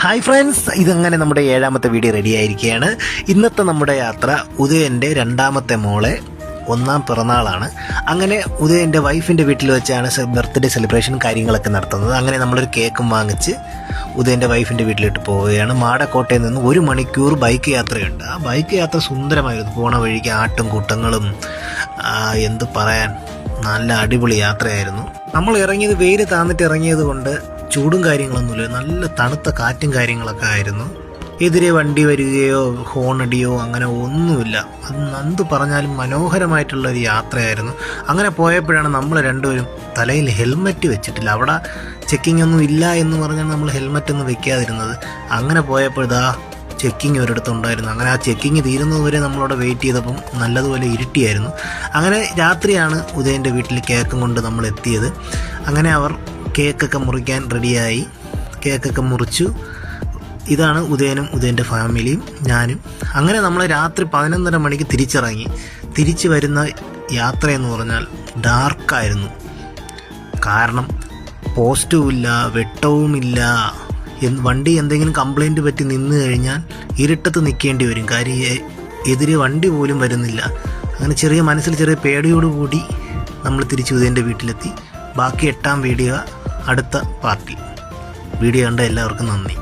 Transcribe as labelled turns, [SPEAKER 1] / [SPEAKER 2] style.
[SPEAKER 1] Hi friends, ഇതങ്ങനെ നമ്മുടെ 7ാമത്തെ video ready ആയിരിക്കുകയാണ്. ഇന്നത്തെ നമ്മുടെ യാത്ര ഉദയൻ്റെ 2ാമത്തെ മോളെ 1ാം പിറന്നാളാണ്. അങ്ങനെ ഉദയൻ്റെ വൈഫിൻ്റെ വീട്ടിൽ വെച്ചാണ് ബർത്ത്ഡേ സെലിബ്രേഷൻ കാര്യങ്ങളൊക്കെ നടത്തുന്നത്. അങ്ങനെ നമ്മളൊരു കേക്കും വാങ്ങിച്ച് ഉദയൻ്റെ വൈഫിൻ്റെ വീട്ടിലിട്ട് പോവുകയാണ്. മാടക്കോട്ടയിൽ നിന്ന് 1 മണിക്കൂർ ബൈക്ക് യാത്രയുണ്ട്. ആ ബൈക്ക് യാത്ര സുന്ദരമായിരുന്നു. പോണ വഴിക്ക് ആട്ടും കൂട്ടങ്ങളും എന്ത് പറയാൻ, നല്ല അടിപൊളി യാത്രയായിരുന്നു. നമ്മൾ ഇറങ്ങിയത് വെയിൽ താന്നിട്ട് ഇറങ്ങിയത് കൊണ്ട് ചൂടും കാര്യങ്ങളൊന്നുമില്ല, നല്ല തണുത്ത കാറ്റും കാര്യങ്ങളൊക്കെ ആയിരുന്നു. എതിരെ വണ്ടി വരികയോ ഹോണടിയോ അങ്ങനെ ഒന്നുമില്ല. അത് എന്ത് പറഞ്ഞാലും മനോഹരമായിട്ടുള്ളൊരു യാത്രയായിരുന്നു. അങ്ങനെ പോയപ്പോഴാണ് നമ്മൾ രണ്ടുപേരും തലയിൽ ഹെൽമറ്റ് വെച്ചിട്ടില്ല. അവിടെ ചെക്കിംഗ് ഒന്നും ഇല്ല എന്ന് പറഞ്ഞാൽ നമ്മൾ ഹെൽമറ്റ് ഒന്നും വെക്കാതിരുന്നത്. അങ്ങനെ പോയപ്പോഴാ ചെക്കിങ് ഒരിടത്തുണ്ടായിരുന്നു. അങ്ങനെ ആ ചെക്കിങ് തീരുന്നതുവരെ നമ്മളവിടെ വെയിറ്റ് ചെയ്തപ്പം നല്ലതുപോലെ ഇരുട്ടിയായിരുന്നു. അങ്ങനെ രാത്രിയാണ് ഉദയൻ്റെ വീട്ടിൽ കേക്കും കൊണ്ട് നമ്മൾ എത്തിയത്. അങ്ങനെ അവർ കേക്കൊക്കെ മുറിക്കാൻ റെഡിയായി. കേക്കൊക്കെ മുറിച്ചു. ഇതാണ് ഉദയനും ഉദയൻ്റെ ഫാമിലിയും ഞാനും. അങ്ങനെ നമ്മൾ രാത്രി 11:30 മണിക്ക് തിരിച്ചിറങ്ങി. തിരിച്ചു വരുന്ന യാത്രയെന്ന് പറഞ്ഞാൽ ഡാർക്കായിരുന്നു. കാരണം പോസ്റ്റുമില്ല, വെട്ടവുമില്ല. വണ്ടി എന്തെങ്കിലും കംപ്ലൈൻറ്റ് പറ്റി നിന്ന് കഴിഞ്ഞാൽ ഇരുട്ടത്ത് നിൽക്കേണ്ടി വരും. കാര്യം എതിരെ വണ്ടി പോലും വരുന്നില്ല. അങ്ങനെ മനസ്സിൽ ചെറിയ പേടിയോടുകൂടി നമ്മൾ തിരിച്ച് ഉദയൻ്റെ വീട്ടിലെത്തി. ബാക്കി 8ാം വീഡിയോ അടുത്ത പാർട്ടിൽ. വീഡിയോ കണ്ട എല്ലാവർക്കും നന്ദി.